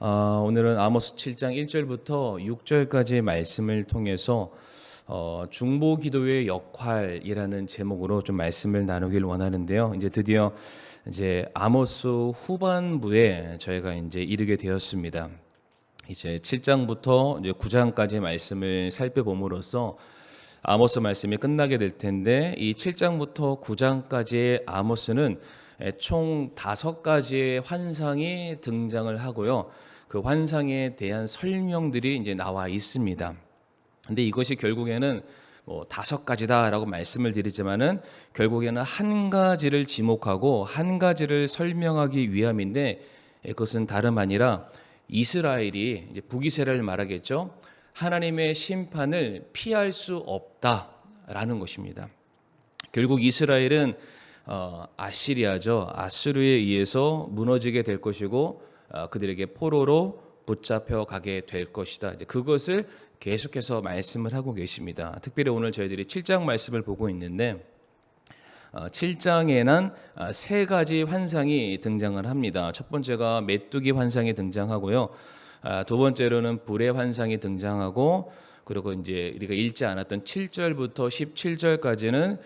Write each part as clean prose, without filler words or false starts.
오늘은 아모스 7장 1절부터 6절까지의 말씀을 통해서 중보 기도의 역할이라는 제목으로 좀 말씀을 나누길 원하는데요. 이제 드디어 아모스 후반부에 저희가 이제 이르게 되었습니다. 이제 7장부터 이제 9장까지의 말씀을 살펴봄으로써 아모스 말씀이 끝나게 될 텐데, 이 7장부터 9장까지의 아모스는 총 5가지의 환상이 등장을 하고요. 그 환상에 대한 설명들이 이제 나와 있습니다. 근데 이것이 결국에는 5가지다라고 말씀을 드리지만은 결국에는 한 가지를 지목하고 한 가지를 설명하기 위함인데, 그것은 다름 아니라 이스라엘이 이제 북이스라엘을 말하겠죠. 하나님의 심판을 피할 수 없다라는 것입니다. 결국 이스라엘은 아시리아죠. 아수르에 의해서 무너지게 될 것이고 그들에게 포로로 붙잡혀 가게 될 것이다. 이제 그것을 계속해서 말씀을 하고 계십니다. 특별히 오늘 저희들이 7장 말씀을 보고 있는데 7장에는 3가지 환상이 등장을 합니다. 첫 번째가 메뚜기 환상이 등장하고요. 두 번째로는 불의 환상이 등장하고, 그리고 이제 우리가 읽지 않았던 7절부터 17절까지는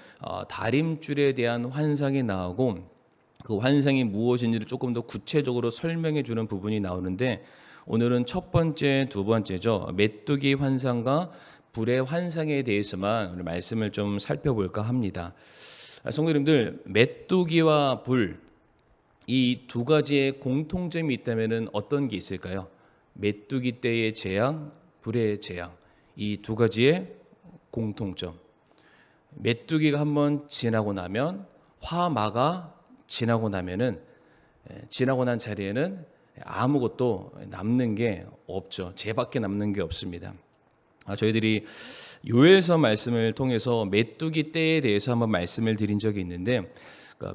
다림줄에 대한 환상이 나오고, 그 환상이 무엇인지를 조금 더 구체적으로 설명해 주는 부분이 나오는데, 오늘은 첫 번째, 두 번째죠. 메뚜기 환상과 불의 환상에 대해서만 우리 말씀을 좀 살펴볼까 합니다. 성도님들, 메뚜기와 불, 이 2가지의 공통점이 있다면 어떤 게 있을까요? 메뚜기 때의 재앙, 불의 재앙, 이 2가지의 공통점. 메뚜기가 한번 지나고 나면, 화마가 지나고 나면은, 지나고 난 자리에는 아무것도 남는 게 없죠. 죄밖에 남는 게 없습니다. 저희들이 요엘서 말씀을 통해서 메뚜기 떼에 대해서 한번 말씀을 드린 적이 있는데,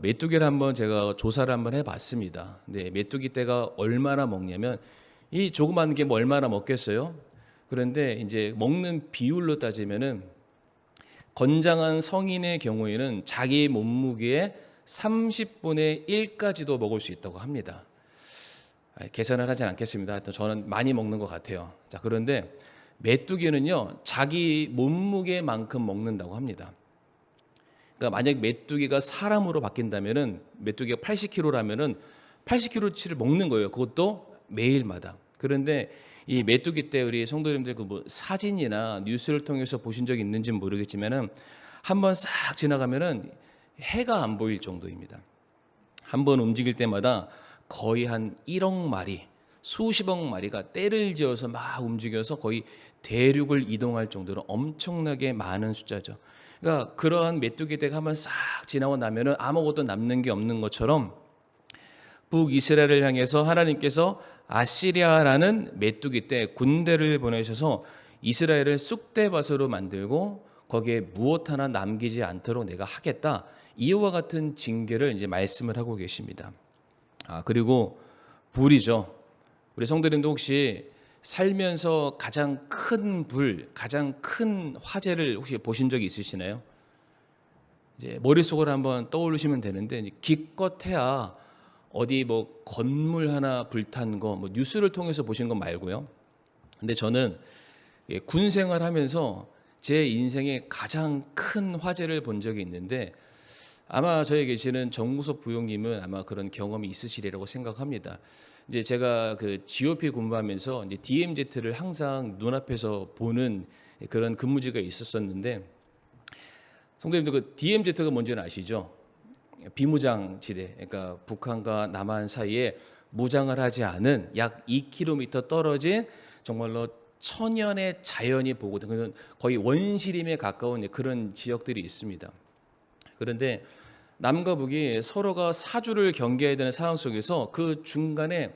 메뚜기를 한번 제가 조사를 한번 해봤습니다. 근데 메뚜기 떼가 얼마나 먹냐면, 이 조그만 게 뭐 얼마나 먹겠어요? 그런데 이제 먹는 비율로 따지면은 건장한 성인의 경우에는 자기 몸무게의 30분의 1까지도 먹을 수 있다고 합니다. 계산을 하진 않겠습니다. 하여튼 저는 많이 먹는 것 같아요. 자, 그런데 메뚜기는요, 자기 몸무게만큼 먹는다고 합니다. 그러니까 만약 메뚜기가 사람으로 바뀐다면은, 메뚜기가 80kg라면은 80kg치를 먹는 거예요. 그것도 매일마다. 그런데 이 메뚜기 때 우리 성도님들 사진이나 뉴스를 통해서 보신 적이 있는지는 모르겠지만은, 한번 싹 지나가면은 해가 안 보일 정도입니다. 한번 움직일 때마다 거의 한 1억 마리, 수십억 마리가 떼를 지어서 막 움직여서 거의 대륙을 이동할 정도로 엄청나게 많은 숫자죠. 그러니까 그러한 메뚜기 떼가 한번 싹 지나고 나면은 아무것도 남는 게 없는 것처럼, 북이스라엘을 향해서 하나님께서 아시리아라는 메뚜기 떼 군대를 보내셔서 이스라엘을 쑥대밭으로 만들고 거기에 무엇 하나 남기지 않도록 내가 하겠다, 이와 같은 징계를 이제 말씀을 하고 계십니다. 그리고 불이죠. 우리 성도님도 혹시 살면서 가장 큰 불, 가장 큰 화재를 혹시 보신 적이 있으시나요? 이제 머릿속으로 한번 떠올리시면 되는데, 기껏해야 어디 건물 하나 불탄 거, 뉴스를 통해서 보신 거 말고요. 근데 저는 군 생활하면서 제 인생에 가장 큰 화재를 본 적이 있는데, 아마 저희 계시는 정무섭 부용님은 아마 그런 경험이 있으시리라고 생각합니다. 이제 제가 그 GOP 근무하면서 이제 DMZ를 항상 눈앞에서 보는 그런 근무지가 있었었는데, 성도님들 그 DMZ가 뭔지는 아시죠? 비무장지대, 그러니까 북한과 남한 사이에 무장을 하지 않은 약 2km 떨어진 정말로 천연의 자연이 보거든요. 거의 원시림에 가까운 그런 지역들이 있습니다. 그런데 남과 북이 서로가 사주를 경계해야 되는 상황 속에서 그 중간에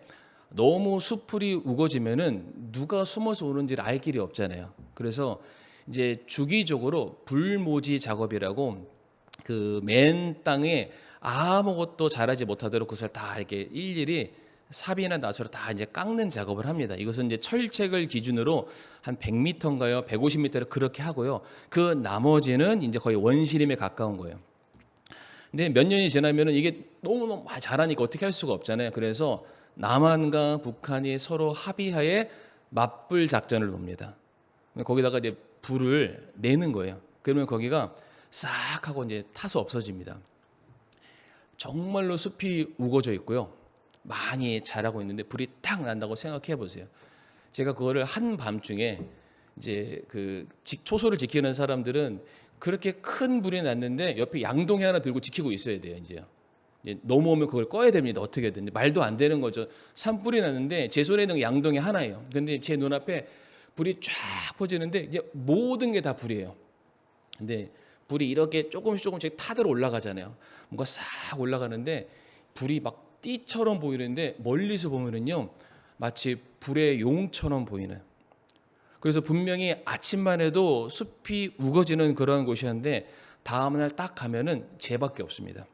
너무 수풀이 우거지면은 누가 숨어서 오는지를 알 길이 없잖아요. 그래서 이제 주기적으로 불모지 작업이라고, 그 맨 땅에 아무것도 자라지 못하도록 그것을 다 이렇게 일일이 삽이나 나사로 다 이제 깎는 작업을 합니다. 이것은 이제 철책을 기준으로 한 100m인가요, 150m를 그렇게 하고요. 그 나머지는 이제 거의 원시림에 가까운 거예요. 근데 몇 년이 지나면은 이게 너무너무 자라니까 어떻게 할 수가 없잖아요. 그래서 남한과 북한이 서로 합의하에 맞불 작전을 놉니다. 거기다가 이제 불을 내는 거예요. 그러면 거기가 싹 하고 이제 타서 없어집니다. 정말로 숲이 우거져 있고요. 많이 자라고 있는데 불이 탁 난다고 생각해 보세요. 제가 그거를 한밤중에 이제 그 초소를 지키는 사람들은 그렇게 큰 불이 났는데 옆에 양동이 하나 들고 지키고 있어야 돼요. 이제 넘어오면 그걸 꺼야 됩니다. 어떻게든 말도 안 되는 거죠. 산불이 났는데 제 손에 있는 양동이 하나예요. 근데 제 눈앞에 불이 쫙 퍼지는데 이제 모든 게 다 불이에요. 근데 불이 이렇게 조금씩 타들어 올라가잖아요. 뭔가 싹 올라가는데 불이 막 띠처럼 보이는데 멀리서 보면은요 마치 불의 용처럼 보이는. 그래서 분명히 아침만 해도 숲이 우거지는 그런 곳이었는데 다음날 딱 가면은 쟤밖에 없습니다.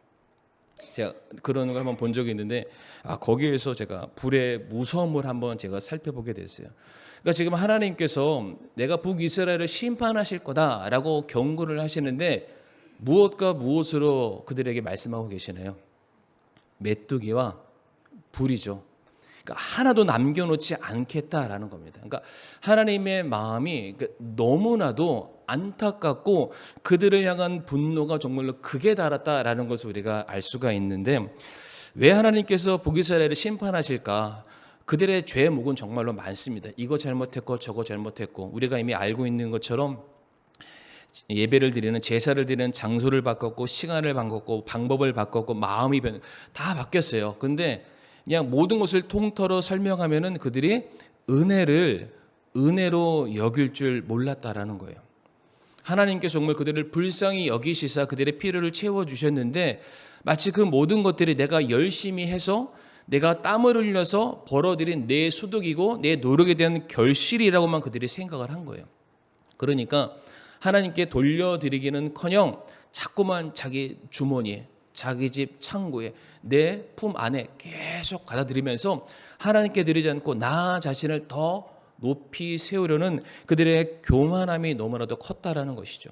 제가 그런 걸 한번 본 적이 있는데 거기에서 제가 불의 무서움을 한번 제가 살펴보게 됐어요. 그러니까 지금 하나님께서 내가 북이스라엘을 심판하실 거다라고 경고를 하시는데 무엇과 무엇으로 그들에게 말씀하고 계시나요? 메뚜기와 불이죠. 그러니까 하나도 남겨놓지 않겠다라는 겁니다. 그러니까 하나님의 마음이 너무나도 안타깝고 그들을 향한 분노가 정말로 극에 달았다라는 것을 우리가 알 수가 있는데 왜 하나님께서 북이스라엘을 심판하실까? 그들의 죄목은 정말로 많습니다. 이거 잘못했고 저거 잘못했고 우리가 이미 알고 있는 것처럼 예배를 드리는 제사를 드리는 장소를 바꿨고 시간을 바꿨고 방법을 바꿨고 마음이 다 바뀌었어요. 근데 그냥 모든 것을 통틀어 설명하면은 그들이 은혜로 여길 줄 몰랐다라는 거예요. 하나님께서 정말 그들을 불쌍히 여기시사 그들의 필요를 채워 주셨는데 마치 그 모든 것들이 내가 열심히 해서 내가 땀을 흘려서 벌어들인 내 소득이고 내 노력에 대한 결실이라고만 그들이 생각을 한 거예요. 그러니까 하나님께 돌려드리기는커녕 자꾸만 자기 주머니에 자기 집 창고에 내 품 안에 계속 갖다 드리면서 하나님께 드리지 않고 나 자신을 더 높이 세우려는 그들의 교만함이 너무나도 컸다라는 것이죠.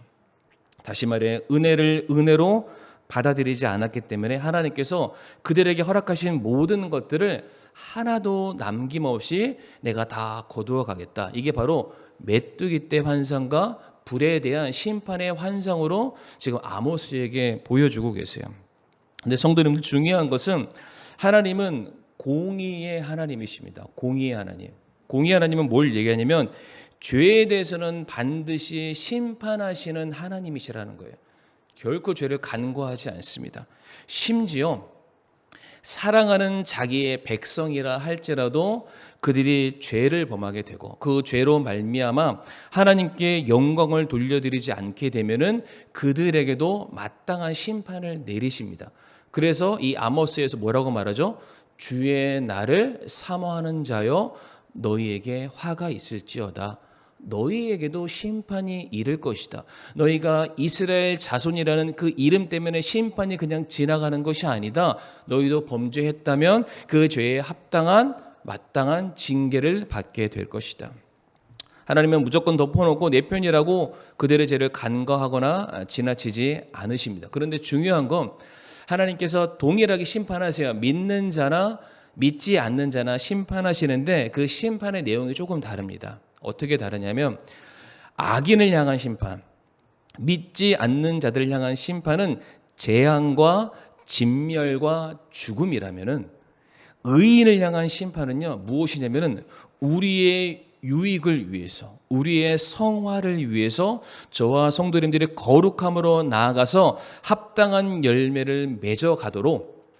다시 말해 은혜를 은혜로 받아들이지 않았기 때문에 하나님께서 그들에게 허락하신 모든 것들을 하나도 남김없이 내가 다 거두어 가겠다. 이게 바로 메뚜기 떼 환상과 불에 대한 심판의 환상으로 지금 아모스에게 보여주고 계세요. 근데 성도님들 중요한 것은 하나님은 공의의 하나님이십니다. 공의의 하나님. 공의의 하나님은 뭘 얘기하냐면 죄에 대해서는 반드시 심판하시는 하나님이시라는 거예요. 결코 죄를 간과하지 않습니다. 심지어 사랑하는 자기의 백성이라 할지라도 그들이 죄를 범하게 되고 그 죄로 말미암아 하나님께 영광을 돌려드리지 않게 되면은 그들에게도 마땅한 심판을 내리십니다. 그래서 이 아모스에서 뭐라고 말하죠? 주의 날을 사모하는 자여 너희에게 화가 있을지어다. 너희에게도 심판이 이를 것이다. 너희가 이스라엘 자손이라는 그 이름 때문에 심판이 그냥 지나가는 것이 아니다. 너희도 범죄했다면 그 죄에 합당한 마땅한 징계를 받게 될 것이다. 하나님은 무조건 덮어놓고 내 편이라고 그들의 죄를 간과하거나 지나치지 않으십니다. 그런데 중요한 건 하나님께서 동일하게 심판하세요. 믿는 자나 믿지 않는 자나 심판하시는데 그 심판의 내용이 조금 다릅니다. 어떻게 다르냐면 악인을 향한 심판, 믿지 않는 자들을 향한 심판은 재앙과 진멸과 죽음이라면은 의인을 향한 심판은요 무엇이냐면은 우리의 유익을 위해서, 우리의 성화를 위해서 저와 성도님들의 거룩함으로 나아가서 합당한 열매를 맺어가도록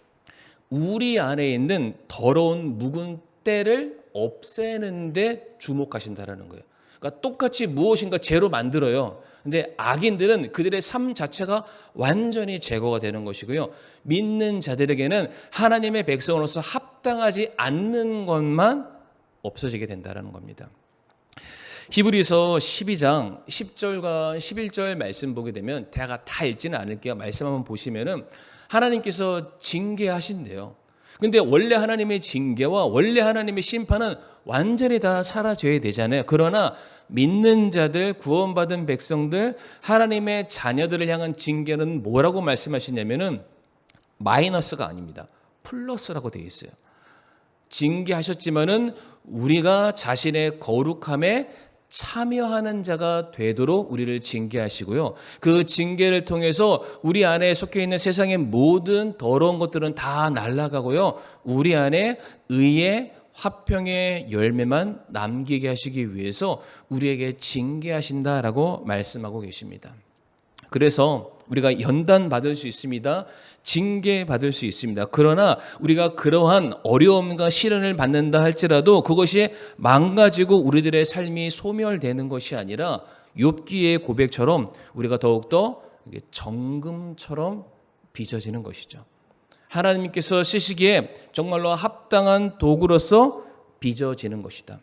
우리 안에 있는 더러운 묵은 때를 없애는데 주목하신다라는 거예요. 그러니까 똑같이 무엇인가 죄로 만들어요. 근데 악인들은 그들의 삶 자체가 완전히 제거가 되는 것이고요. 믿는 자들에게는 하나님의 백성으로서 합당하지 않는 것만 없어지게 된다는 겁니다. 히브리서 12장 10절과 11절 말씀 보게 되면 제가 다 읽지는 않을게요. 말씀 한번 보시면은 하나님께서 징계하신대요. 근데 원래 하나님의 징계와 원래 하나님의 심판은 완전히 다 사라져야 되잖아요. 그러나 믿는 자들, 구원받은 백성들, 하나님의 자녀들을 향한 징계는 뭐라고 말씀하시냐면은 마이너스가 아닙니다. 플러스라고 되어 있어요. 징계하셨지만은 우리가 자신의 거룩함에 참여하는 자가 되도록 우리를 징계하시고요. 그 징계를 통해서 우리 안에 속해 있는 세상의 모든 더러운 것들은 다 날아가고요. 우리 안에 의의 화평의 열매만 남기게 하시기 위해서 우리에게 징계하신다라고 말씀하고 계십니다. 그래서 우리가 연단받을 수 있습니다. 징계받을 수 있습니다. 그러나 우리가 그러한 어려움과 시련을 받는다 할지라도 그것이 망가지고 우리들의 삶이 소멸되는 것이 아니라 욥기의 고백처럼 우리가 더욱더 정금처럼 빚어지는 것이죠. 하나님께서 쓰시기에 정말로 합당한 도구로서 빚어지는 것이다.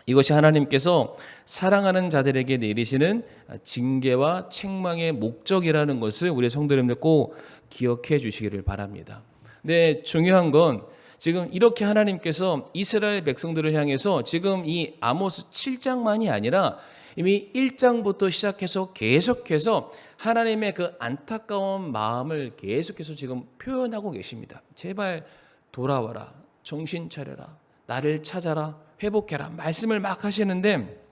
이것이 하나님께서 사랑하는 자들에게 내리시는 징계와 책망의 목적이라는 것을 우리 성도님들 꼭 기억해 주시기를 바랍니다. 근데 중요한 건 지금 이렇게 하나님께서 이스라엘 백성들을 향해서 지금 이 아모스 7장만이 아니라 이미 1장부터 시작해서 계속해서 하나님의 그 안타까운 마음을 계속해서 지금 표현하고 계십니다. 제발 돌아와라, 정신 차려라, 나를 찾아라, 회복해라 말씀을 막 하시는데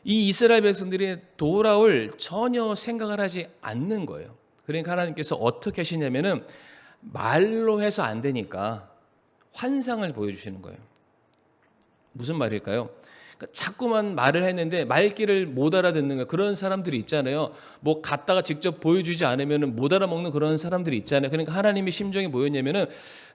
이 이스라엘 백성들이 돌아올 전혀 생각을 하지 않는 거예요. 그러니까 하나님께서 어떻게 하시냐면은 말로 해서 안 되니까 환상을 보여주시는 거예요. 무슨 말일까요? 그러니까 자꾸만 말을 했는데 말귀를 못 알아듣는 거예요. 그런 사람들이 있잖아요. 뭐 갖다가 직접 보여주지 않으면 못 알아먹는 그런 사람들이 있잖아요. 그러니까 하나님의 심정이 뭐였냐면은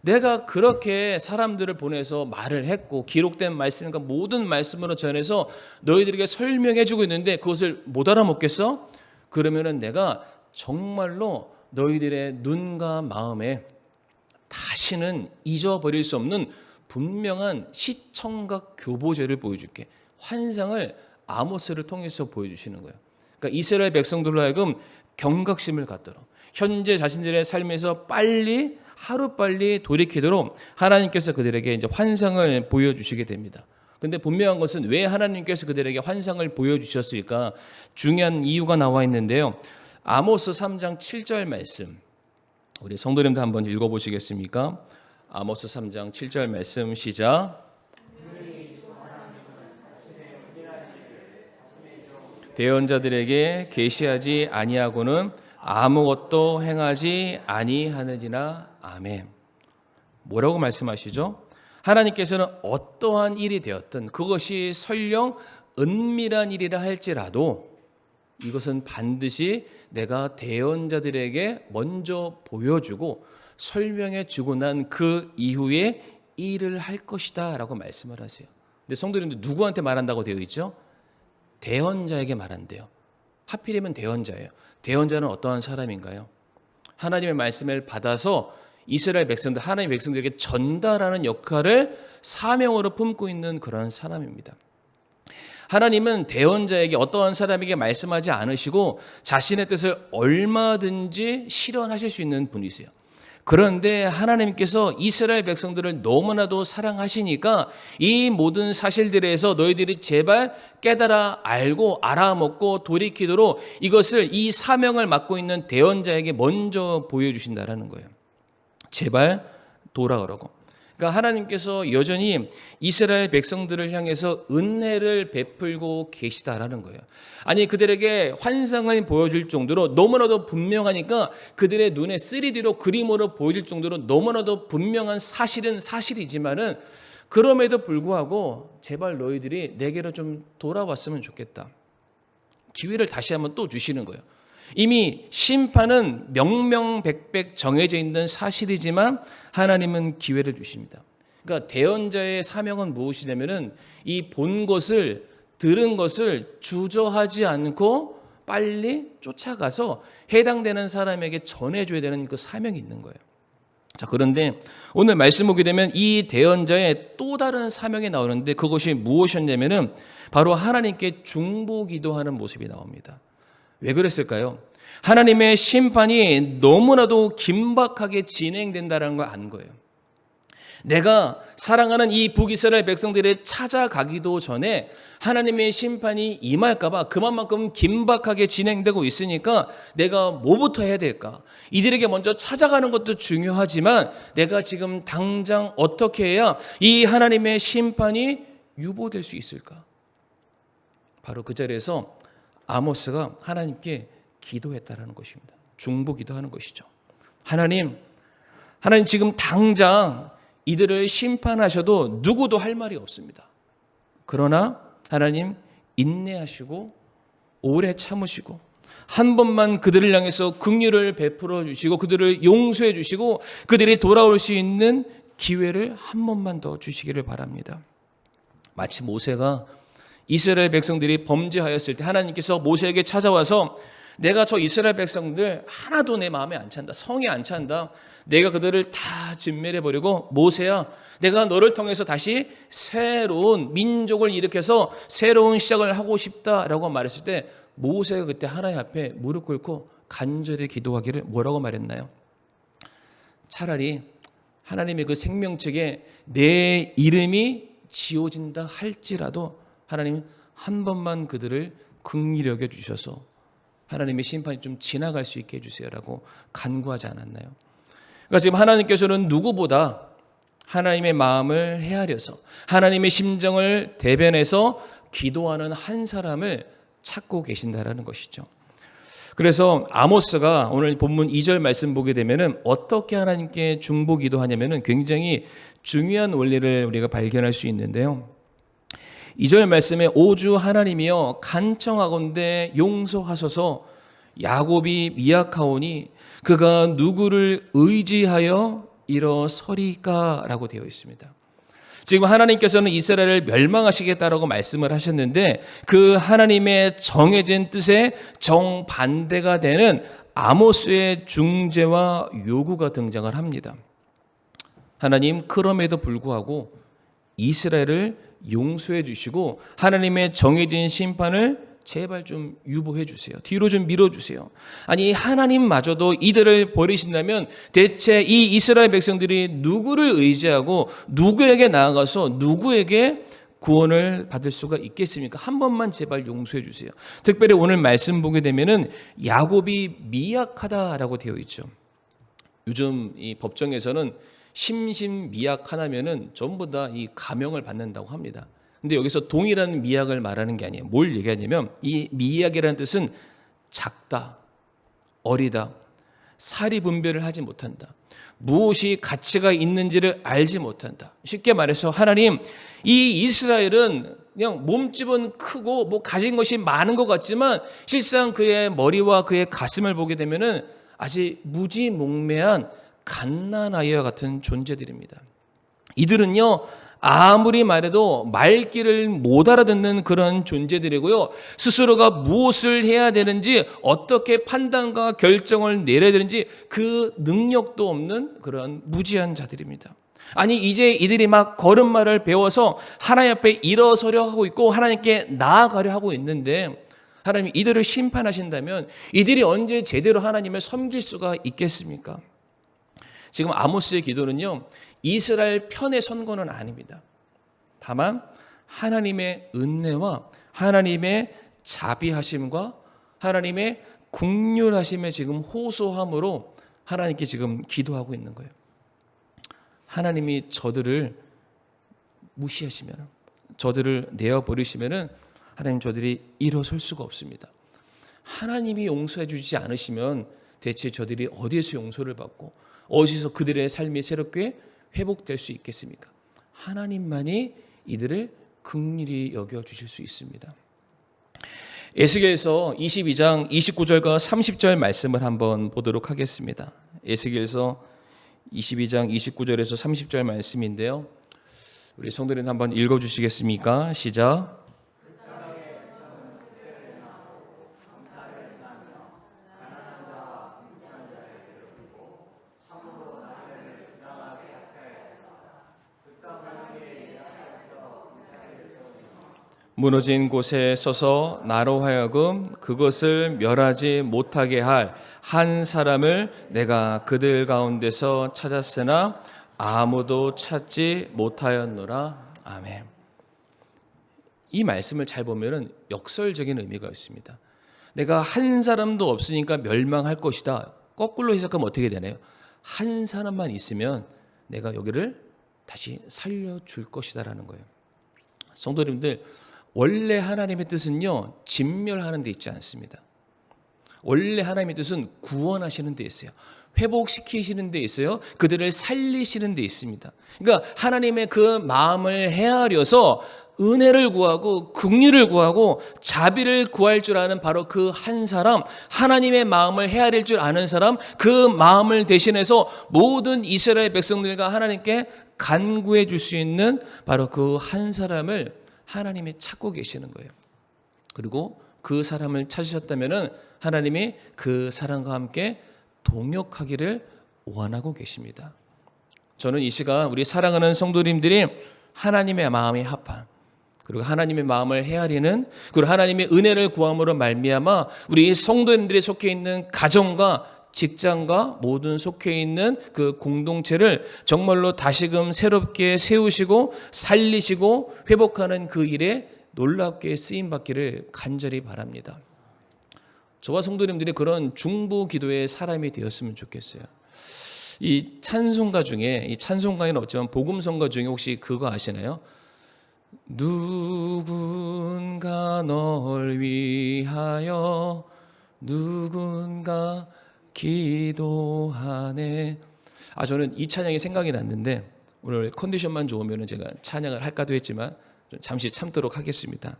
내가 그렇게 사람들을 보내서 말을 했고 기록된 말씀과 모든 말씀으로 전해서 너희들에게 설명해주고 있는데 그것을 못 알아먹겠어? 그러면은 내가 정말로 너희들의 눈과 마음에 다시는 잊어버릴 수 없는 분명한 시청각 교보제를 보여줄게. 환상을 아모스를 통해서 보여주시는 거예요. 그러니까 이스라엘 백성들로 하여금 경각심을 갖도록 현재 자신들의 삶에서 빨리 하루빨리 돌이키도록 하나님께서 그들에게 이제 환상을 보여주시게 됩니다. 근데 분명한 것은 왜 하나님께서 그들에게 환상을 보여주셨을까? 중요한 이유가 나와 있는데요. 아모스 3장 7절 말씀 우리 성도님들 한번 읽어보시겠습니까? 아모스 3장 7절 말씀 시작. 대언자들에게 계시하지 아니하고는 아무것도 행하지 아니하느니라. 아멘. 뭐라고 말씀하시죠? 하나님께서는 어떠한 일이 되었든 그것이 설령 은밀한 일이라 할지라도 이것은 반드시 내가 대언자들에게 먼저 보여주고 설명해 주고 난 그 이후에 일을 할 것이다 라고 말씀을 하세요. 근데 성도님들 누구한테 말한다고 되어 있죠? 대언자에게 말한대요. 하필이면 대언자예요. 대언자는 어떠한 사람인가요? 하나님의 말씀을 받아서 이스라엘 백성들, 하나님의 백성들에게 전달하는 역할을 사명으로 품고 있는 그런 사람입니다. 하나님은 대언자에게 어떠한 사람에게 말씀하지 않으시고 자신의 뜻을 얼마든지 실현하실 수 있는 분이세요. 그런데 하나님께서 이스라엘 백성들을 너무나도 사랑하시니까 이 모든 사실들에서 너희들이 제발 깨달아 알고 알아먹고 돌이키도록 이것을 이 사명을 맡고 있는 대언자에게 먼저 보여주신다라는 거예요. 제발 돌아오라고. 그러니까 하나님께서 여전히 이스라엘 백성들을 향해서 은혜를 베풀고 계시다라는 거예요. 아니 그들에게 환상을 보여줄 정도로 너무나도 분명하니까 그들의 눈에 3D로 그림으로 보여줄 정도로 너무나도 분명한 사실은 사실이지만은 그럼에도 불구하고 제발 너희들이 내게로 좀 돌아왔으면 좋겠다. 기회를 다시 한번 또 주시는 거예요. 이미 심판은 명명백백 정해져 있는 사실이지만 하나님은 기회를 주십니다. 그러니까 대언자의 사명은 무엇이냐면은 이 본 것을 들은 것을 주저하지 않고 빨리 쫓아가서 해당되는 사람에게 전해줘야 되는 그 사명이 있는 거예요. 자, 그런데 오늘 말씀 보게 되면 이 대언자의 또 다른 사명이 나오는데 그것이 무엇이었냐면은 바로 하나님께 중보기도하는 모습이 나옵니다. 왜 그랬을까요? 하나님의 심판이 너무나도 긴박하게 진행된다는 걸 안 거예요. 내가 사랑하는 이 북이스라엘 백성들이 찾아가기도 전에 하나님의 심판이 임할까 봐 그만큼 긴박하게 진행되고 있으니까 내가 뭐부터 해야 될까? 이들에게 먼저 찾아가는 것도 중요하지만 내가 지금 당장 어떻게 해야 이 하나님의 심판이 유보될 수 있을까? 바로 그 자리에서 아모스가 하나님께 기도했다라는 것입니다. 중보기도하는 것이죠. 하나님 지금 당장 이들을 심판하셔도 누구도 할 말이 없습니다. 그러나 하나님 인내하시고 오래 참으시고 한 번만 그들을 향해서 긍휼을 베풀어 주시고 그들을 용서해 주시고 그들이 돌아올 수 있는 기회를 한 번만 더 주시기를 바랍니다. 마치 모세가 이스라엘 백성들이 범죄하였을 때 하나님께서 모세에게 찾아와서 내가 저 이스라엘 백성들 하나도 내 마음에 안 찬다. 성에 안 찬다. 내가 그들을 다 진멸해버리고 모세야 내가 너를 통해서 다시 새로운 민족을 일으켜서 새로운 시작을 하고 싶다라고 말했을 때 모세가 그때 하나님 앞에 무릎 꿇고 간절히 기도하기를 뭐라고 말했나요? 차라리 하나님의 그 생명책에 내 이름이 지워진다 할지라도 하나님 한 번만 그들을 긍휼히 여겨 주셔서 하나님의 심판이 좀 지나갈 수 있게 해주세요라고 간구하지 않았나요? 그러니까 지금 하나님께서는 누구보다 하나님의 마음을 헤아려서 하나님의 심정을 대변해서 기도하는 한 사람을 찾고 계신다라는 것이죠. 그래서 아모스가 오늘 본문 2절 말씀 보게 되면은 어떻게 하나님께 중보 기도하냐면은 굉장히 중요한 원리를 우리가 발견할 수 있는데요. 2절 말씀에 오주 하나님이여 간청하건대 용서하소서 야곱이 미약하오니 그가 누구를 의지하여 일어서리까라고 되어 있습니다. 지금 하나님께서는 이스라엘을 멸망하시겠다라고 말씀을 하셨는데 그 하나님의 정해진 뜻에 정반대가 되는 아모스의 중재와 요구가 등장을 합니다. 하나님 그럼에도 불구하고 이스라엘을 용서해 주시고 하나님의 정해진 심판을 제발 좀 유보해 주세요. 뒤로 좀 밀어주세요. 아니 하나님마저도 이들을 버리신다면 대체 이 이스라엘 백성들이 누구를 의지하고 누구에게 나아가서 누구에게 구원을 받을 수가 있겠습니까? 한 번만 제발 용서해 주세요. 특별히 오늘 말씀 보게 되면은 야곱이 미약하다라고 되어 있죠. 요즘 이 법정에서는 심신미약 하나면은 전부 다 이 감형을 받는다고 합니다. 근데 여기서 동일한 미약을 말하는 게 아니에요. 뭘 얘기하냐면 이 미약이라는 뜻은 작다, 어리다, 사리 분별을 하지 못한다. 무엇이 가치가 있는지를 알지 못한다. 쉽게 말해서 하나님, 이 이스라엘은 그냥 몸집은 크고 뭐 가진 것이 많은 것 같지만 실상 그의 머리와 그의 가슴을 보게 되면은 아직 무지몽매한 갓난아이와 같은 존재들입니다. 이들은요 아무리 말해도 말귀를 못 알아듣는 그런 존재들이고요. 스스로가 무엇을 해야 되는지 어떻게 판단과 결정을 내려야 되는지 그 능력도 없는 그런 무지한 자들입니다. 아니 이제 이들이 막 걸음마를 배워서 하나님 앞에 일어서려 하고 있고 하나님께 나아가려 하고 있는데 하나님이 이들을 심판하신다면 이들이 언제 제대로 하나님을 섬길 수가 있겠습니까? 지금 아모스의 기도는요 이스라엘 편의 선거는 아닙니다. 다만 하나님의 은혜와 하나님의 자비하심과 하나님의 긍휼하심에 지금 호소함으로 하나님께 지금 기도하고 있는 거예요. 하나님이 저들을 무시하시면, 저들을 내어버리시면 하나님 저들이 일어설 수가 없습니다. 하나님이 용서해 주지 않으시면 대체 저들이 어디에서 용서를 받고 어디서 그들의 삶이 새롭게 회복될 수 있겠습니까? 하나님만이 이들을 긍휼히 여겨 주실 수 있습니다. 에스겔서 22장 29절과 30절 말씀을 한번 보도록 하겠습니다. 에스겔서 22장 29절에서 30절 말씀인데요. 우리 성도님 한번 읽어 주시겠습니까? 시작. 무너진 곳에 서서 나로 하여금 그것을 멸하지 못하게 할 한 사람을 내가 그들 가운데서 찾았으나 아무도 찾지 못하였노라. 아멘. 이 말씀을 잘 보면은 역설적인 의미가 있습니다. 내가 한 사람도 없으니까 멸망할 것이다. 거꾸로 해석하면 어떻게 되나요? 한 사람만 있으면 내가 여기를 다시 살려줄 것이다라는 거예요. 성도님들, 원래 하나님의 뜻은요, 진멸하는 데 있지 않습니다. 원래 하나님의 뜻은 구원하시는 데 있어요. 회복시키시는 데 있어요. 그들을 살리시는 데 있습니다. 그러니까 하나님의 그 마음을 헤아려서 은혜를 구하고 긍휼을 구하고 자비를 구할 줄 아는 바로 그 한 사람, 하나님의 마음을 헤아릴 줄 아는 사람, 그 마음을 대신해서 모든 이스라엘 백성들과 하나님께 간구해 줄 수 있는 바로 그 한 사람을 하나님이 찾고 계시는 거예요. 그리고 그 사람을 찾으셨다면 하나님이 그 사람과 함께 동역하기를 원하고 계십니다. 저는 이 시간 우리 사랑하는 성도님들이 하나님의 마음이 합한, 그리고 하나님의 마음을 헤아리는, 그리고 하나님의 은혜를 구함으로 말미암아 우리 성도님들이 속해 있는 가정과 직장과 모든 속해 있는 그 공동체를 정말로 다시금 새롭게 세우시고 살리시고 회복하는 그 일에 놀랍게 쓰임받기를 간절히 바랍니다. 저와 성도님들이 그런 중보 기도의 사람이 되었으면 좋겠어요. 이 찬송가 중에, 이 찬송가에는 없지만 복음성가 중에 혹시 그거 아시나요? 누군가 널 위하여 누군가 기도하네. 저는 이 찬양이 생각이 났는데 오늘 컨디션만 좋으면 제가 찬양을 할까도 했지만 좀 잠시 참도록 하겠습니다.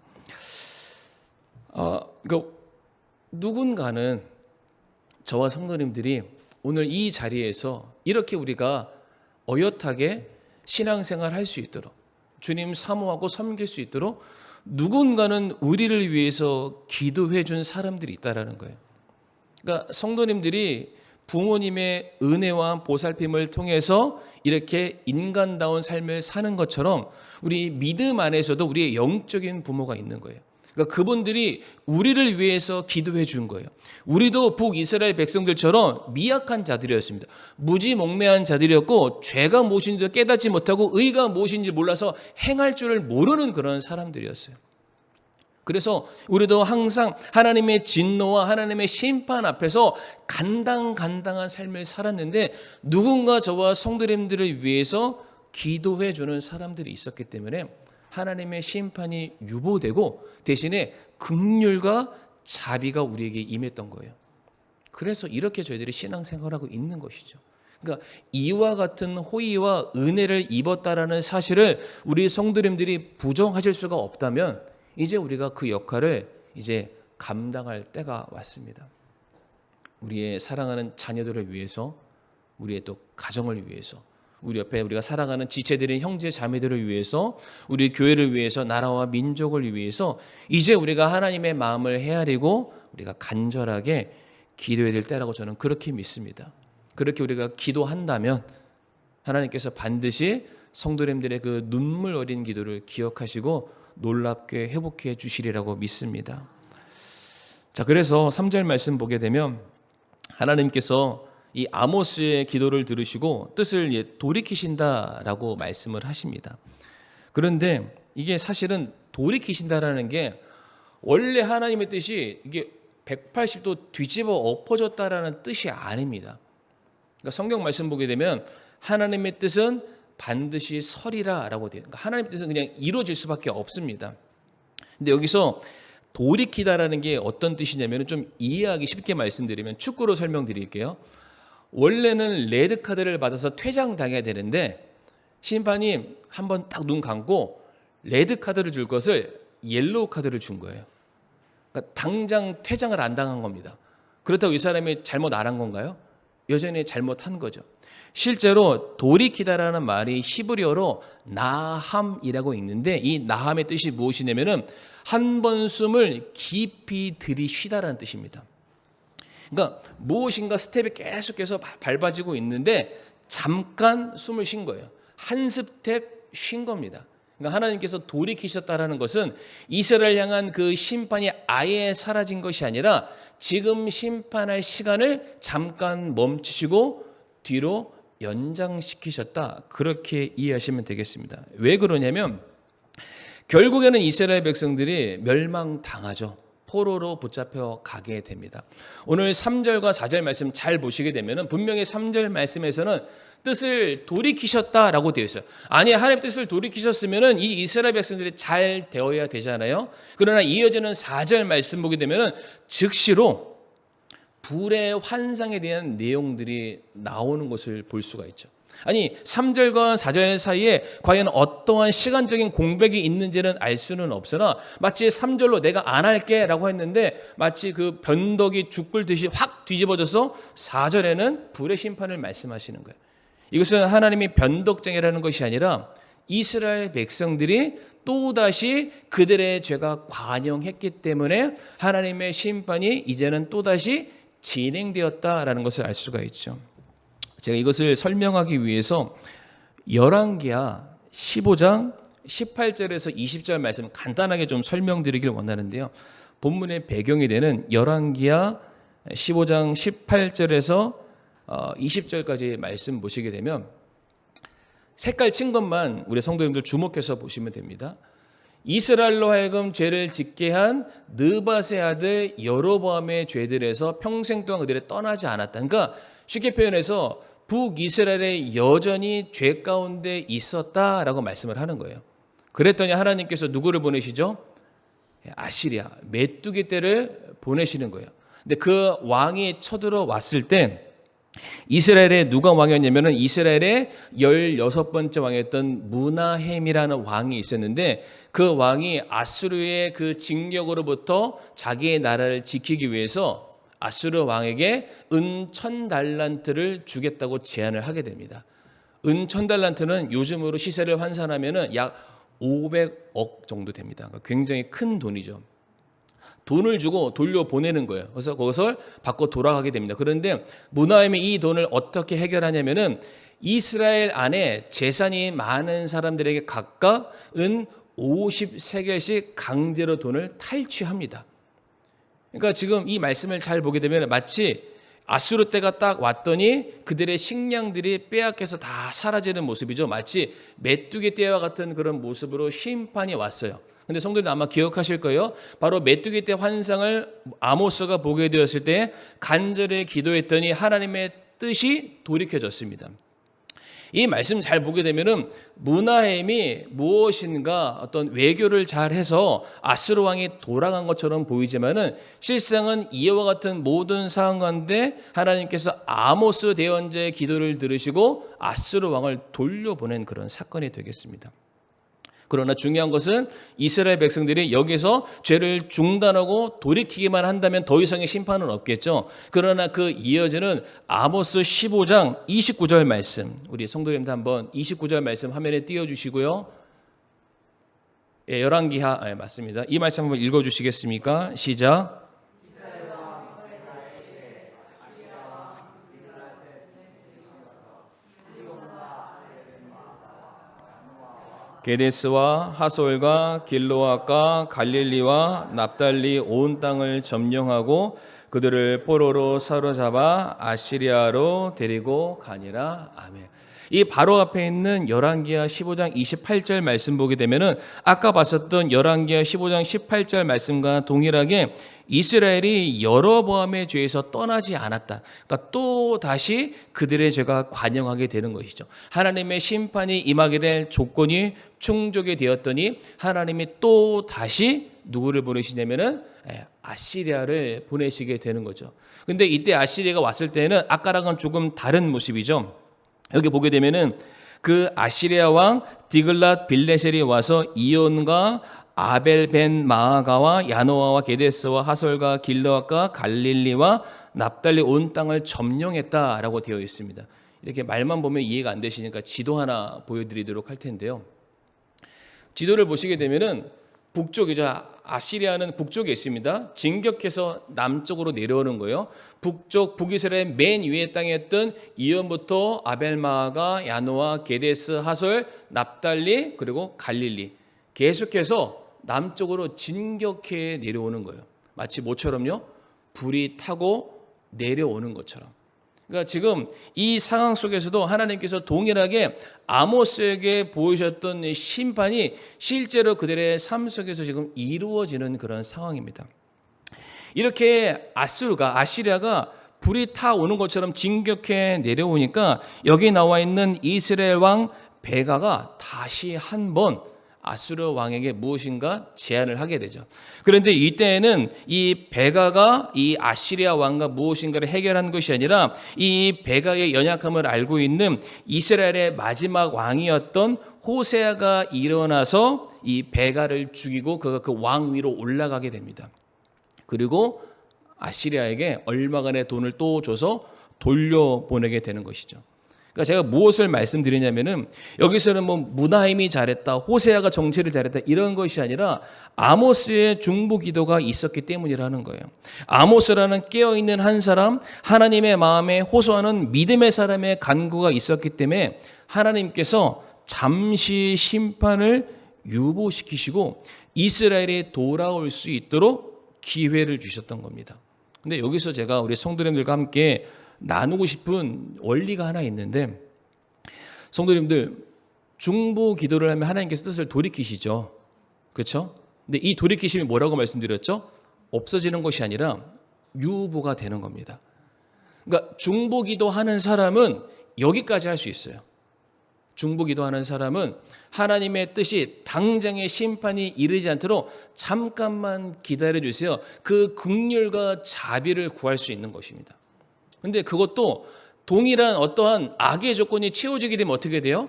누군가는 저와 성도님들이 오늘 이 자리에서 이렇게 우리가 어엿하게 신앙생활 할 수 있도록, 주님 사모하고 섬길 수 있도록 누군가는 우리를 위해서 기도해 준 사람들이 있다라는 거예요. 그러니까 성도님들이 부모님의 은혜와 보살핌을 통해서 이렇게 인간다운 삶을 사는 것처럼 우리 믿음 안에서도 우리의 영적인 부모가 있는 거예요. 그러니까 그분들이 우리를 위해서 기도해 준 거예요. 우리도 북이스라엘 백성들처럼 미약한 자들이었습니다. 무지몽매한 자들이었고 죄가 무엇인지 깨닫지 못하고 의가 무엇인지 몰라서 행할 줄을 모르는 그런 사람들이었어요. 그래서 우리도 항상 하나님의 진노와 하나님의 심판 앞에서 간당간당한 삶을 살았는데 누군가 저와 성도님들을 위해서 기도해 주는 사람들이 있었기 때문에 하나님의 심판이 유보되고 대신에 긍휼과 자비가 우리에게 임했던 거예요. 그래서 이렇게 저희들이 신앙생활하고 있는 것이죠. 그러니까 이와 같은 호의와 은혜를 입었다라는 사실을 우리 성도님들이 부정하실 수가 없다면 이제 우리가 그 역할을 이제 감당할 때가 왔습니다. 우리의 사랑하는 자녀들을 위해서, 우리의 또 가정을 위해서, 우리 옆에 우리가 사랑하는 지체들인 형제 자매들을 위해서, 우리 교회를 위해서, 나라와 민족을 위해서 이제 우리가 하나님의 마음을 헤아리고 우리가 간절하게 기도해야 될 때라고 저는 그렇게 믿습니다. 그렇게 우리가 기도한다면 하나님께서 반드시 성도님들의 그 눈물 어린 기도를 기억하시고 놀랍게 회복해 주시리라고 믿습니다. 자, 그래서 3절 말씀 보게 되면 하나님께서 이 아모스의 기도를 들으시고 뜻을 돌이키신다라고 말씀을 하십니다. 그런데 이게 사실은 돌이키신다라는 게 원래 하나님의 뜻이 이게 180도 뒤집어 엎어졌다라는 뜻이 아닙니다. 그러니까 성경 말씀 보게 되면 하나님의 뜻은 반드시 설이라라고 돼요. 그러니까 하나님의 뜻은 그냥 이루어질 수밖에 없습니다. 근데 여기서 돌이키다라는 게 어떤 뜻이냐면 좀 이해하기 쉽게 말씀드리면 축구로 설명드릴게요. 원래는 레드 카드를 받아서 퇴장당해야 되는데 심판이 한번 딱 눈 감고 레드 카드를 줄 것을 옐로우 카드를 준 거예요. 그러니까 당장 퇴장을 안 당한 겁니다. 그렇다고 이 사람이 잘못 안 한 건가요? 여전히 잘못한 거죠. 실제로 돌이키다라는 말이 히브리어로 나함이라고 있는데 이 나함의 뜻이 무엇이냐면은 한 번 숨을 깊이 들이쉬다라는 뜻입니다. 그러니까 무엇인가 스텝이 계속해서 밟아지고 있는데 잠깐 숨을 쉰 거예요. 한 스텝 쉰 겁니다. 그러니까 하나님께서 돌이키셨다라는 것은 이스라엘 향한 그 심판이 아예 사라진 것이 아니라 지금 심판할 시간을 잠깐 멈추시고 뒤로 연장시키셨다. 그렇게 이해하시면 되겠습니다. 왜 그러냐면 결국에는 이스라엘 백성들이 멸망당하죠. 포로로 붙잡혀 가게 됩니다. 오늘 3절과 4절 말씀 잘 보시게 되면 분명히 3절 말씀에서는 뜻을 돌이키셨다라고 되어 있어요. 아니, 하나님 뜻을 돌이키셨으면 이 이스라엘 백성들이 잘 되어야 되잖아요. 그러나 이어지는 4절 말씀 보게 되면 즉시로 불의 환상에 대한 내용들이 나오는 것을 볼 수가 있죠. 아니, 3절과 4절 사이에 과연 어떠한 시간적인 공백이 있는지는 알 수는 없으나 마치 3절로 내가 안 할게 라고 했는데 마치 그 변덕이 죽 끓듯이 확 뒤집어져서 4절에는 불의 심판을 말씀하시는 거예요. 이것은 하나님이 변덕쟁이라는 것이 아니라 이스라엘 백성들이 또다시 그들의 죄가 관영했기 때문에 하나님의 심판이 이제는 또다시 진행되었다라는 것을 알 수가 있죠. 제가 이것을 설명하기 위해서 열왕기하 15장 18절에서 20절 말씀 간단하게 좀 설명드리길 원하는데요. 본문의 배경이 되는 열왕기하 15장 18절에서 20절까지 말씀 보시게 되면 색깔 친 것만 우리 성도님들 주목해서 보시면 됩니다. 이스라엘로 하여금 죄를 짓게 한 느밧의 아들 여로보암의 죄들에서 평생 동안 그들이 떠나지 않았다. 그러니까 쉽게 표현해서 북이스라엘에 여전히 죄 가운데 있었다라고 말씀을 하는 거예요. 그랬더니 하나님께서 누구를 보내시죠? 아시리아, 메뚜기 떼를 보내시는 거예요. 근데 그 왕이 쳐들어왔을 때 이스라엘에 누가 왕이었냐면은 이스라엘의 16번째 왕이었던 므나헴이라는 왕이 있었는데 그 왕이 아수르의 그 징역으로부터 자기의 나라를 지키기 위해서 아수르 왕에게 은 1000달란트를 주겠다고 제안을 하게 됩니다. 은 1000달란트는 요즘으로 시세를 환산하면은 약 500억 정도 됩니다. 그러니까 굉장히 큰 돈이죠. 돈을 주고 돌려보내는 거예요. 그래서 그것을 받고 돌아가게 됩니다. 그런데 므나헴이 이 돈을 어떻게 해결하냐면은 이스라엘 안에 재산이 많은 사람들에게 각각 은 50세겔씩 강제로 돈을 탈취합니다. 그러니까 지금 이 말씀을 잘 보게 되면 마치 아수르 때가 딱 왔더니 그들의 식량들이 빼앗겨서 다 사라지는 모습이죠. 마치 메뚜기 떼와 같은 그런 모습으로 심판이 왔어요. 근데 성도들 아마 기억하실 거예요. 바로 메뚜기 떼 환상을 아모스가 보게 되었을 때 간절히 기도했더니 하나님의 뜻이 돌이켜졌습니다. 이 말씀 잘 보게 되면은 므나헴이 무엇인가 어떤 외교를 잘 해서 아수르 왕이 돌아간 것처럼 보이지만은 실상은 이와 같은 모든 상황 가운데 하나님께서 아모스 대언자의 기도를 들으시고 아수르 왕을 돌려보낸 그런 사건이 되겠습니다. 그러나 중요한 것은 이스라엘 백성들이 여기서 죄를 중단하고 돌이키기만 한다면 더 이상의 심판은 없겠죠. 그러나 그 이어지는 아모스 15장 29절 말씀, 우리 성도님들 한번 29절 말씀 화면에 띄워주시고요. 예, 열왕기하 맞습니다. 이 말씀 한번 읽어주시겠습니까? 시작. 게데스와 하솔과 길로앗과 갈릴리와 납달리 온 땅을 점령하고 그들을 포로로 사로잡아 아시리아로 데리고 가니라. 아멘. 이 바로 앞에 있는 열왕기하 15장 28절 말씀 보게 되면은 아까 봤었던 열왕기하 15장 18절 말씀과 동일하게 이스라엘이 여로보암의 죄에서 떠나지 않았다. 그러니까 또 다시 그들의 죄가 관영하게 되는 것이죠. 하나님의 심판이 임하게 될 조건이 충족이 되었더니 하나님이 또 다시 누구를 보내시냐면은 아시리아를 보내시게 되는 거죠. 근데 이때 아시리아가 왔을 때는 아까랑은 조금 다른 모습이죠. 여기 보게 되면은 그 아시리아 왕 디글랏 빌레셀이 와서 이온과 아벨 벤 마아가와 야노아와 게데스와 하솔과 길르앗과 갈릴리와 납달리 온 땅을 점령했다라고 되어 있습니다. 이렇게 말만 보면 이해가 안 되시니까 지도 하나 보여드리도록 할 텐데요. 지도를 보시게 되면은 북쪽이죠. 아시리아는 북쪽에 있습니다. 진격해서 남쪽으로 내려오는 거예요. 북쪽 북이스라엘 맨 위에 땅에 있던 이온부터 아벨마가 야노아, 게데스, 하솔, 납달리 그리고 갈릴리 계속해서 남쪽으로 진격해 내려오는 거예요. 마치 뭐처럼요? 불이 타고 내려오는 것처럼. 그러니까 지금 이 상황 속에서도 하나님께서 동일하게 아모스에게 보이셨던 심판이 실제로 그들의 삶 속에서 지금 이루어지는 그런 상황입니다. 이렇게 아시리아가 불이 타오는 것처럼 진격해 내려오니까 여기 나와 있는 이스라엘 왕 베가가 다시 한번 아수르 왕에게 무엇인가 제안을 하게 되죠. 그런데 이때에는 이 베가가 이 아시리아 왕과 무엇인가를 해결한 것이 아니라 이 베가의 연약함을 알고 있는 이스라엘의 마지막 왕이었던 호세아가 일어나서 이 베가를 죽이고 그가 그 왕 위로 올라가게 됩니다. 그리고 아시리아에게 얼마간의 돈을 또 줘서 돌려보내게 되는 것이죠. 그러니까 제가 무엇을 말씀드리냐면은 여기서는 뭐 무나임이 잘했다, 호세아가 정치를 잘했다 이런 것이 아니라 아모스의 중보 기도가 있었기 때문이라는 거예요. 아모스라는 깨어있는 한 사람, 하나님의 마음에 호소하는 믿음의 사람의 간구가 있었기 때문에 하나님께서 잠시 심판을 유보시키시고 이스라엘이 돌아올 수 있도록 기회를 주셨던 겁니다. 근데 여기서 제가 우리 성도님들과 함께 나누고 싶은 원리가 하나 있는데, 성도님들 중보 기도를 하면 하나님께서 뜻을 돌이키시죠. 그렇죠? 근데 이 돌이키심이 뭐라고 말씀드렸죠? 없어지는 것이 아니라 유보가 되는 겁니다. 그러니까 중보 기도하는 사람은 여기까지 할 수 있어요. 중보 기도하는 사람은 하나님의 뜻이 당장의 심판이 이르지 않도록 잠깐만 기다려 주세요. 그 긍휼과 자비를 구할 수 있는 것입니다. 근데 그것도 동일한 어떠한 악의 조건이 채워지게 되면 어떻게 돼요?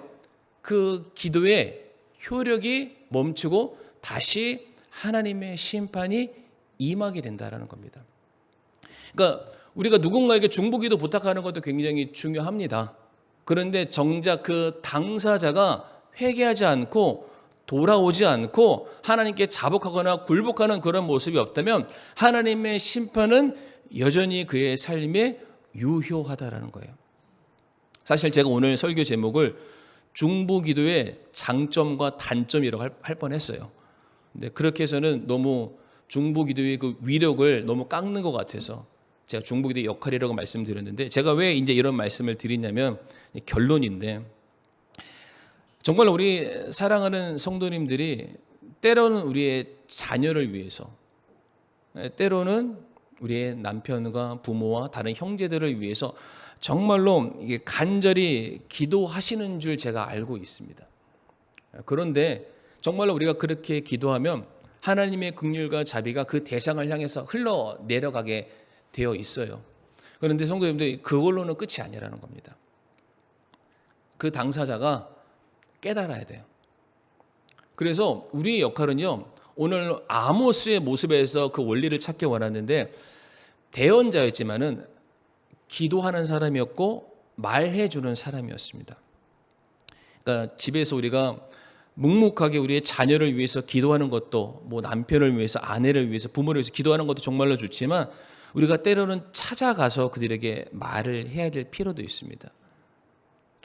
그 기도의 효력이 멈추고 다시 하나님의 심판이 임하게 된다라는 겁니다. 그러니까 우리가 누군가에게 중보기도 부탁하는 것도 굉장히 중요합니다. 그런데 정작 그 당사자가 회개하지 않고 돌아오지 않고 하나님께 자복하거나 굴복하는 그런 모습이 없다면 하나님의 심판은 여전히 그의 삶에 유효하다라는 거예요. 사실 제가 오늘 설교 제목을 중보기도의 장점과 단점이라고 할 뻔했어요. 근데 그렇게 해서는 너무 중보기도의 그 위력을 너무 깎는 것 같아서 제가 중보기도의 역할이라고 말씀드렸는데, 제가 왜 이제 이런 말씀을 드리냐면 결론인데, 정말 우리 사랑하는 성도님들이 때로는 우리의 자녀를 위해서, 때로는 우리의 남편과 부모와 다른 형제들을 위해서 정말로 이게 간절히 기도하시는 줄 제가 알고 있습니다. 그런데 정말로 우리가 그렇게 기도하면 하나님의 긍휼과 자비가 그 대상을 향해서 흘러 내려가게 되어 있어요. 그런데 성도님들, 그걸로는 끝이 아니라는 겁니다. 그 당사자가 깨달아야 돼요. 그래서 우리의 역할은요, 오늘 아모스의 모습에서 그 원리를 찾기 원하는데, 대언자였지만은 기도하는 사람이었고 말해주는 사람이었습니다. 그러니까 집에서 우리가 묵묵하게 우리의 자녀를 위해서 기도하는 것도, 뭐 남편을 위해서, 아내를 위해서, 부모를 위해서 기도하는 것도 정말로 좋지만, 우리가 때로는 찾아가서 그들에게 말을 해야 될 필요도 있습니다.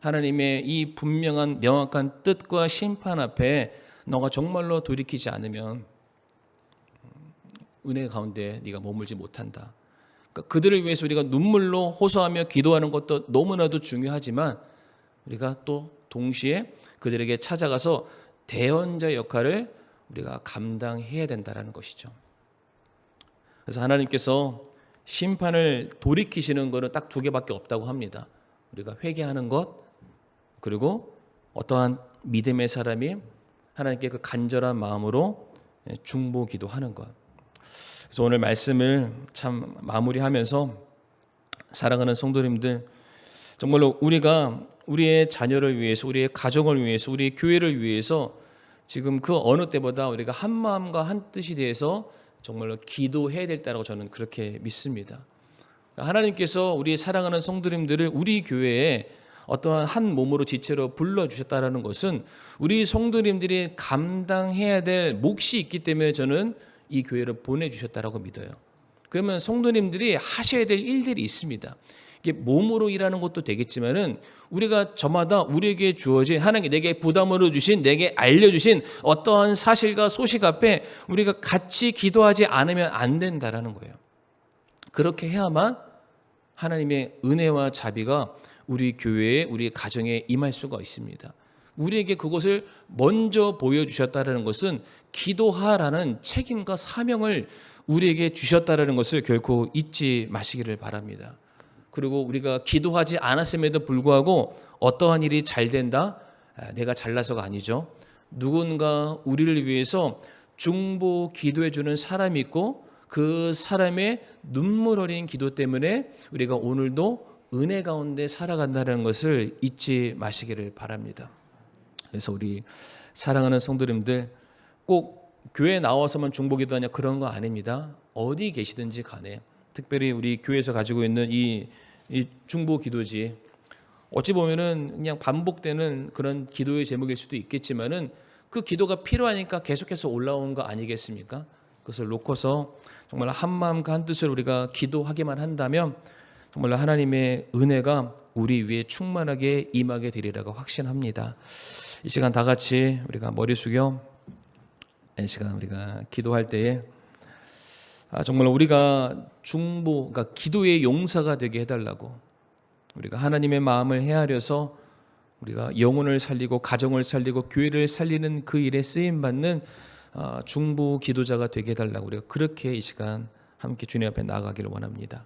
하나님의 이 분명한 명확한 뜻과 심판 앞에 너가 정말로 돌이키지 않으면 은혜 가운데 네가 머물지 못한다. 그러니까 그들을 위해서 우리가 눈물로 호소하며 기도하는 것도 너무나도 중요하지만, 우리가 또 동시에 그들에게 찾아가서 대언자 역할을 우리가 감당해야 된다는 것이죠. 그래서 하나님께서 심판을 돌이키시는 것은 딱 두 개밖에 없다고 합니다. 우리가 회개하는 것, 그리고 어떠한 믿음의 사람이 하나님께 그 간절한 마음으로 중보 기도하는 것. 그래서 오늘 말씀을 참 마무리하면서, 사랑하는 성도님들, 정말로 우리가 우리의 자녀를 위해서, 우리의 가정을 위해서, 우리의 교회를 위해서 지금 그 어느 때보다 우리가 한 마음과 한 뜻이 돼서 정말로 기도해야 될 때라고 저는 그렇게 믿습니다. 하나님께서 우리 사랑하는 성도님들을 우리 교회에 어떠한 한 몸으로 지체로 불러주셨다는 것은 우리 성도님들이 감당해야 될 몫이 있기 때문에 저는 이 교회를 보내주셨다라고 믿어요. 그러면 성도님들이 하셔야 될 일들이 있습니다. 이게 몸으로 일하는 것도 되겠지만은 우리가 저마다 우리에게 주어진, 하나님 내게 부담으로 주신, 내게 알려주신 어떠한 사실과 소식 앞에 우리가 같이 기도하지 않으면 안 된다라는 거예요. 그렇게 해야만 하나님의 은혜와 자비가 우리 교회에, 우리 가정에 임할 수가 있습니다. 우리에게 그것을 먼저 보여주셨다는 것은 기도하라는 책임과 사명을 우리에게 주셨다는 것을 결코 잊지 마시기를 바랍니다. 그리고 우리가 기도하지 않았음에도 불구하고 어떠한 일이 잘 된다? 내가 잘나서가 아니죠. 누군가 우리를 위해서 중보 기도해 주는 사람이 있고 그 사람의 눈물 어린 기도 때문에 우리가 오늘도 은혜 가운데 살아간다는 것을 잊지 마시기를 바랍니다. 그래서 우리 사랑하는 성도님들, 꼭 교회에 나와서만 중보 기도하냐 그런 거 아닙니다. 어디 계시든지 간에 특별히 우리 교회에서 가지고 있는 이 중보 기도지, 어찌 보면은 그냥 반복되는 그런 기도의 제목일 수도 있겠지만은 그 기도가 필요하니까 계속해서 올라온 거 아니겠습니까? 그것을 놓고서 정말 한 마음과 한 뜻을 우리가 기도하기만 한다면 정말 하나님의 은혜가 우리 위에 충만하게 임하게 되리라고 확신합니다. 이 시간 다 같이 우리가 머리 숙여 이 시간 우리가 기도할 때에 정말 우리가 중보, 그러니까 기도의 용사가 되게 해달라고, 우리가 하나님의 마음을 헤아려서 우리가 영혼을 살리고 가정을 살리고 교회를 살리는 그 일에 쓰임받는 중보 기도자가 되게 해달라고 우리가 그렇게 이 시간 함께 주님 앞에 나아가기를 원합니다.